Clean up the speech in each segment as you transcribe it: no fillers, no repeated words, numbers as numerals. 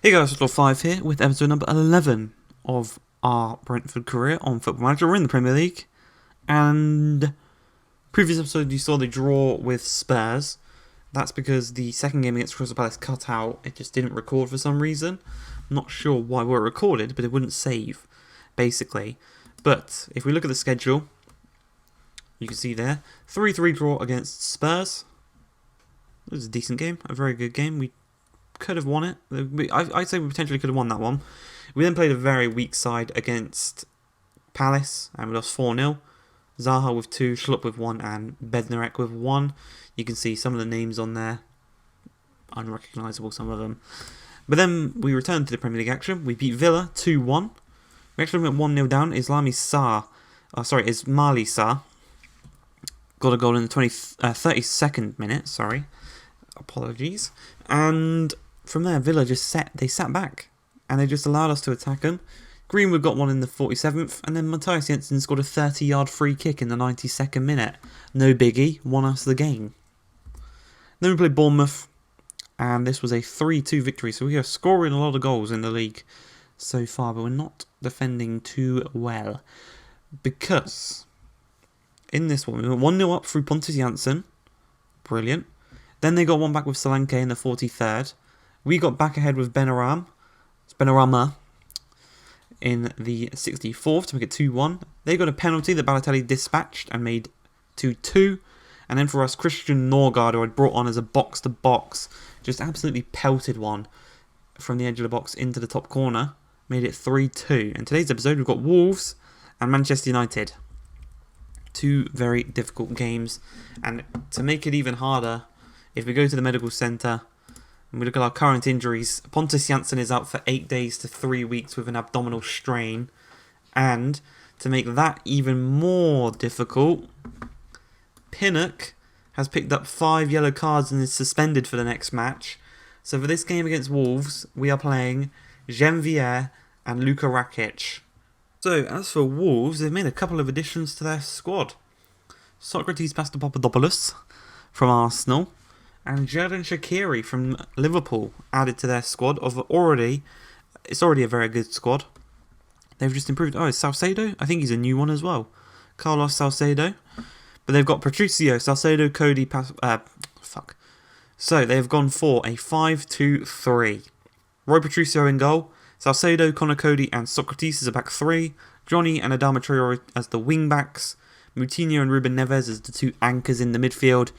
Hey guys, it's Ep5 here with episode number 11 of our Brentford career on Football Manager. We're in the Premier League, and previous episode you saw the draw with Spurs. That's because the second game against Crystal Palace cut out. It just didn't record for some reason. I'm not sure why it recorded, but it wouldn't save, basically. But if we look at the schedule, you can see there, 3-3 draw against Spurs. It was a decent game, a very good game. We could have won it. I'd say we potentially could have won that one. We then played a very weak side against Palace and we lost 4-0. Zaha with 2, Schlupp with 1 and Bednarek with 1. You can see some of the names on there. Unrecognisable, some of them. But then we returned to the Premier League action. We beat Villa 2-1. We actually went 1-0 down. Ismaili Sarr got a goal in the 32nd minute. Apologies. And from there, Villa sat back, and they just allowed us to attack them. Greenwood got one in the 47th, and then Matthias Jensen scored a 30-yard free kick in the 92nd minute. No biggie, won us the game. Then we played Bournemouth, and this was a 3-2 victory. So we are scoring a lot of goals in the league so far, but we're not defending too well. Because in this one, we went 1-0 up through Pontus Jansson. Brilliant. Then they got one back with Solanke in the 43rd. We got back ahead with Benrahma in the 64th to make it 2-1. They got a penalty that Balotelli dispatched and made 2-2. And then for us, Christian Norgard, who I'd brought on as a box-to-box, just absolutely pelted one from the edge of the box into the top corner. Made it 3-2. In today's episode, we've got Wolves and Manchester United. Two very difficult games. And to make it even harder, if we go to the medical centre and we look at our current injuries, Pontus Jansson is out for 8 days to 3 weeks with an abdominal strain. And to make that even more difficult, Pinnock has picked up 5 yellow cards and is suspended for the next match. So for this game against Wolves, we are playing Jean-Vier and Luka Rakic. So as for Wolves, they've made a couple of additions to their squad. Socrates Papadopoulos from Arsenal and Xherdan Shaqiri from Liverpool added to their squad. It's already a very good squad. They've just improved. Oh, it's Salcedo? I think he's a new one as well. Carlos Salcedo. But they've got Patricio, Salcedo, Cody, So they've gone for a 5-2-3. Roy Patricio in goal. Salcedo, Connor Cody and Socrates as a back 3. Johnny and Adama Traore as the wing backs. Moutinho and Ruben Neves as the 2 anchors in the midfield.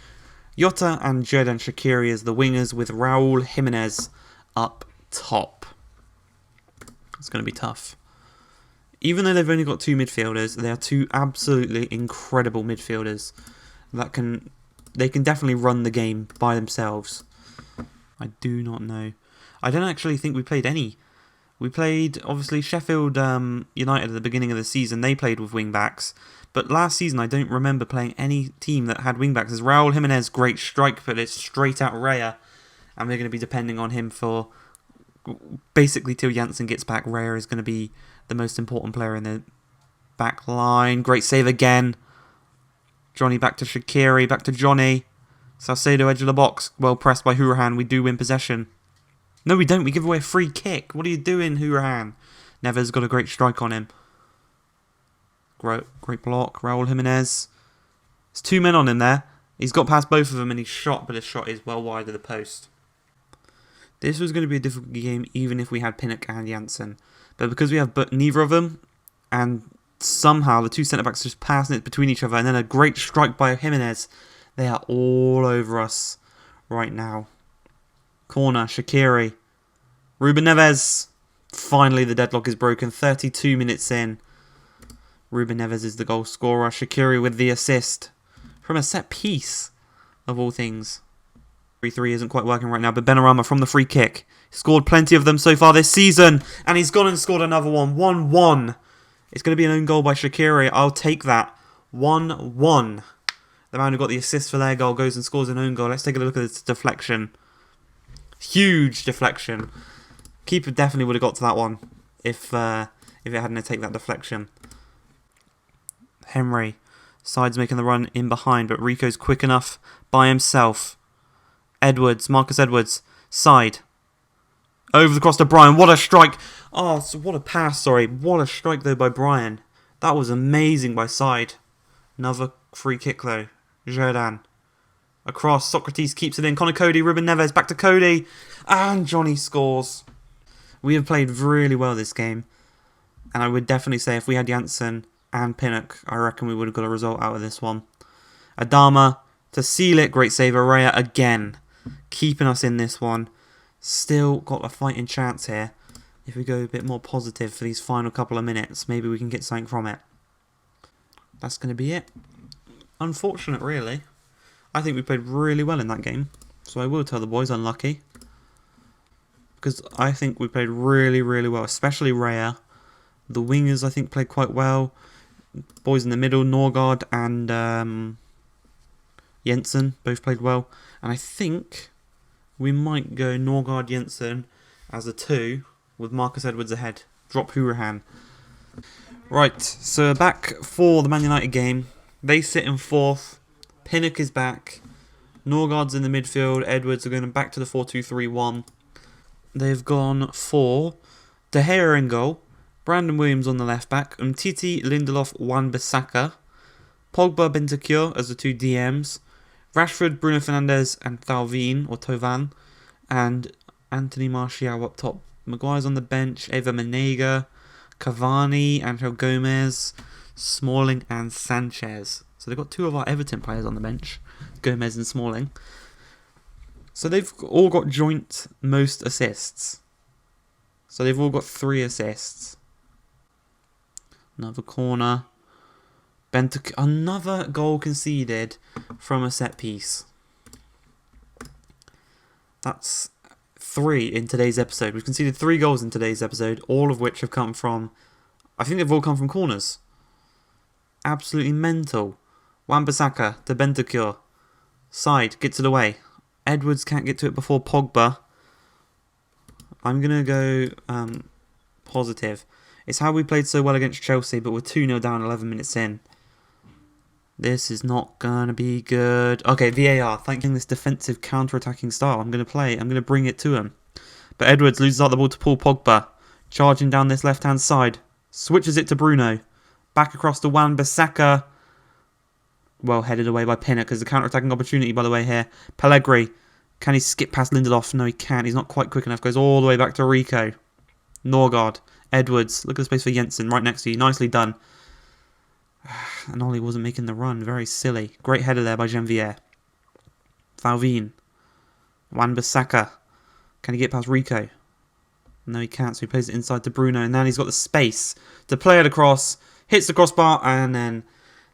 Jota and Xherdan Shaqiri as the wingers with Raul Jimenez up top. It's going to be tough. Even though they've only got 2 midfielders, they are 2 absolutely incredible midfielders they can definitely run the game by themselves. I do not know. I don't actually think we played any. We played, obviously, Sheffield United at the beginning of the season. They played with wing-backs. But last season, I don't remember playing any team that had wing-backs. There's Raul Jimenez, great strike, but it's straight out Raya. And we're going to be depending on him for basically till Janssen gets back. Raya is going to be the most important player in the back line. Great save again. Johnny back to Shaqiri, back to Johnny. Salcedo, edge of the box. Well pressed by Hourihane. We do win possession. No, we don't. We give away a free kick. What are you doing, Hourihane? Neves got a great strike on him. Great block. Raul Jimenez. There's 2 men on him there. He's got past both of them and he's shot, but his shot is well wide of the post. This was going to be a difficult game even if we had Pinnock and Janssen. But because we have neither of them, and somehow the 2 centre-backs just passing it between each other, and then a great strike by Jimenez, they are all over us right now. Corner, Shaqiri. Ruben Neves. Finally, the deadlock is broken. 32 minutes in. Ruben Neves is the goal scorer. Shaqiri with the assist from a set piece, of all things. 3-3 isn't quite working right now, but Benrahma from the free kick. Scored plenty of them so far this season, and he's gone and scored another one. 1-1. It's going to be an own goal by Shaqiri. I'll take that. 1-1. The man who got the assist for their goal goes and scores an own goal. Let's take a look at this deflection. Huge deflection. Keeper definitely would have got to that one if it hadn't taken that deflection. Henry. Side's making the run in behind, but Rico's quick enough by himself. Marcus Edwards. Side. Over the cross to Brian. What a strike. Oh, so what a pass, sorry. What a strike, though, by Brian. That was amazing by side. Another free kick, though. Jordan. Across. Socrates keeps it in. Connor Cody. Ruben Neves. Back to Cody. And Johnny scores. We have played really well this game. And I would definitely say if we had Janssen and Pinnock, I reckon we would have got a result out of this one. Adama to seal it. Great save. Araya again. Keeping us in this one. Still got a fighting chance here. If we go a bit more positive for these final couple of minutes, maybe we can get something from it. That's going to be it. Unfortunate, really. I think we played really well in that game. So I will tell the boys unlucky. Because I think we played really, really well. Especially Raya. The wingers, I think, played quite well. Boys in the middle, Norgard and Jensen, both played well. And I think we might go Norgard Jensen as a 2 with Marcus Edwards ahead. Drop Hurahan. Right, so back for the Man United game. They sit in 4th. Pinnock is back. Norgard's in the midfield. Edwards are going back to the 4-2-3-1. They've gone for De Gea in goal. Brandon Williams on the left back. Umtiti, Lindelof, Wan-Bissaka. Pogba, Bentancur as the 2 DMs. Rashford, Bruno Fernandes and Thauvin, or Tovan. And Anthony Martial up top. Maguire's on the bench. Eva Menega, Cavani, Angel Gomez, Smalling and Sanchez. So they've got 2 of our Everton players on the bench. Gomez and Smalling. So they've all got joint most assists. So they've all got 3 assists. Another corner. Another goal conceded from a set piece. That's 3 in today's episode. We've conceded 3 goals in today's episode, all of which have come from... I think they've all come from corners. Absolutely mental. Wan-Bissaka to Bentancur. Side, gets it away. Edwards can't get to it before Pogba. I'm going to go positive. It's how we played so well against Chelsea, but we're 2-0 down 11 minutes in. This is not going to be good. Okay, VAR. Thanking this defensive counter-attacking style. I'm going to bring it to him. But Edwards loses out the ball to Paul Pogba. Charging down this left-hand side. Switches it to Bruno. Back across to Wan-Bissaka. Well headed away by Pinnock. There's a counter-attacking opportunity, by the way, here. Pellegrini. Can he skip past Lindelof? No, he can't. He's not quite quick enough. Goes all the way back to Rico. Norgard. Edwards. Look at the space for Jensen right next to you. Nicely done. And Ollie wasn't making the run. Very silly. Great header there by Janvier. Thauvin. Wan-Bissaka. Can he get past Rico? No, he can't. So he plays it inside to Bruno. And now he's got the space to play it across. Hits the crossbar. And then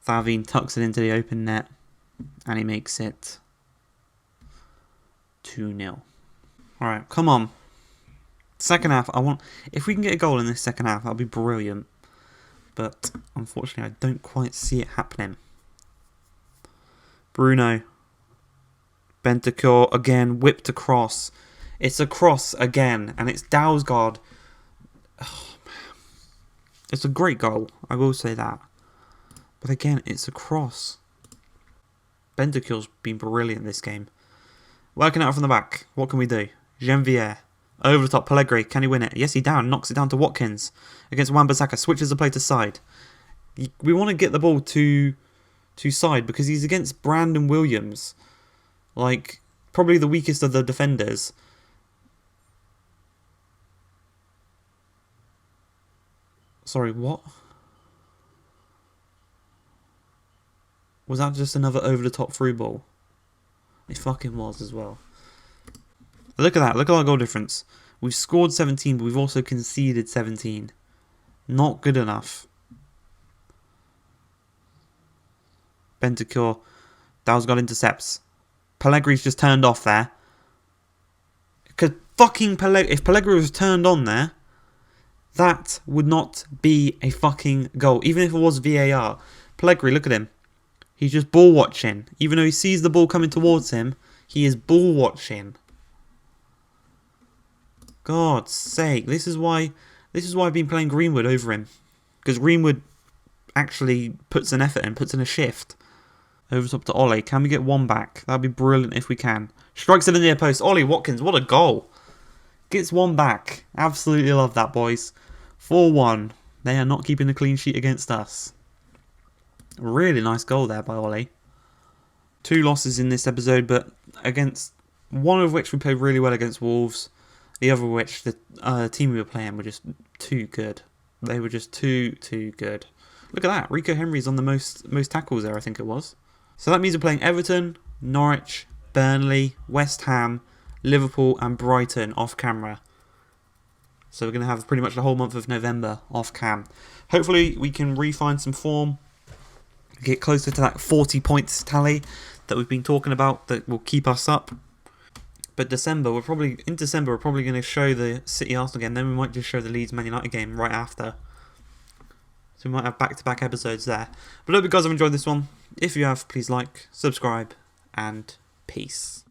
Thauvin tucks it into the open net. And he makes it 2-0. Alright, come on. Second half. If we can get a goal in this second half, that'll be brilliant. But unfortunately, I don't quite see it happening. Bruno. Bentancur again, whipped across. It's a cross again, and it's Dalsgaard. Oh, man. It's a great goal, I will say that. But again, it's a cross. Bentancur's been brilliant this game. Working out from the back. What can we do? Janvier. Over the top, Pellegrini. Can he win it? Yes, he down. Knocks it down to Watkins. Against Wan-Bissaka. Switches the play to side. We want to get the ball to side because he's against Brandon Williams. Like, probably the weakest of the defenders. Sorry, what? Was that just another over-the-top through ball? It fucking was as well. Look at that. Look at our goal difference. We've scored 17, but we've also conceded 17. Not good enough. Bentancur. Dalsgaard intercepts. Pellegrini's just turned off there. Because fucking if Pellegrini was turned on there, that would not be a fucking goal. Even if it was VAR. Pellegrini, look at him. He's just ball watching. Even though he sees the ball coming towards him, he is ball watching. God's sake, this is why I've been playing Greenwood over him. Because Greenwood actually puts an effort in, puts in a shift. Over top to Ollie. Can we get one back? That'd be brilliant if we can. Strikes it in the near post. Ollie Watkins, what a goal. Gets one back. Absolutely love that, boys. 4-1. They are not keeping a clean sheet against us. Really nice goal there by Ollie. 2 losses in this episode, but against one of which we played really well against Wolves. The other which the team we were playing were just too good. They were just too good. Look at that. Rico Henry's on the most tackles there, I think it was. So that means we're playing Everton, Norwich, Burnley, West Ham, Liverpool and Brighton off camera. So we're going to have pretty much the whole month of November off cam. Hopefully we can refine some form. Get closer to that 40 points tally that we've been talking about that will keep us up. But in December we're probably going to show the City Arsenal game. Then we might just show the Leeds Man United game right after. So we might have back-to-back episodes there. But I hope you guys have enjoyed this one. If you have, please like, subscribe, and peace.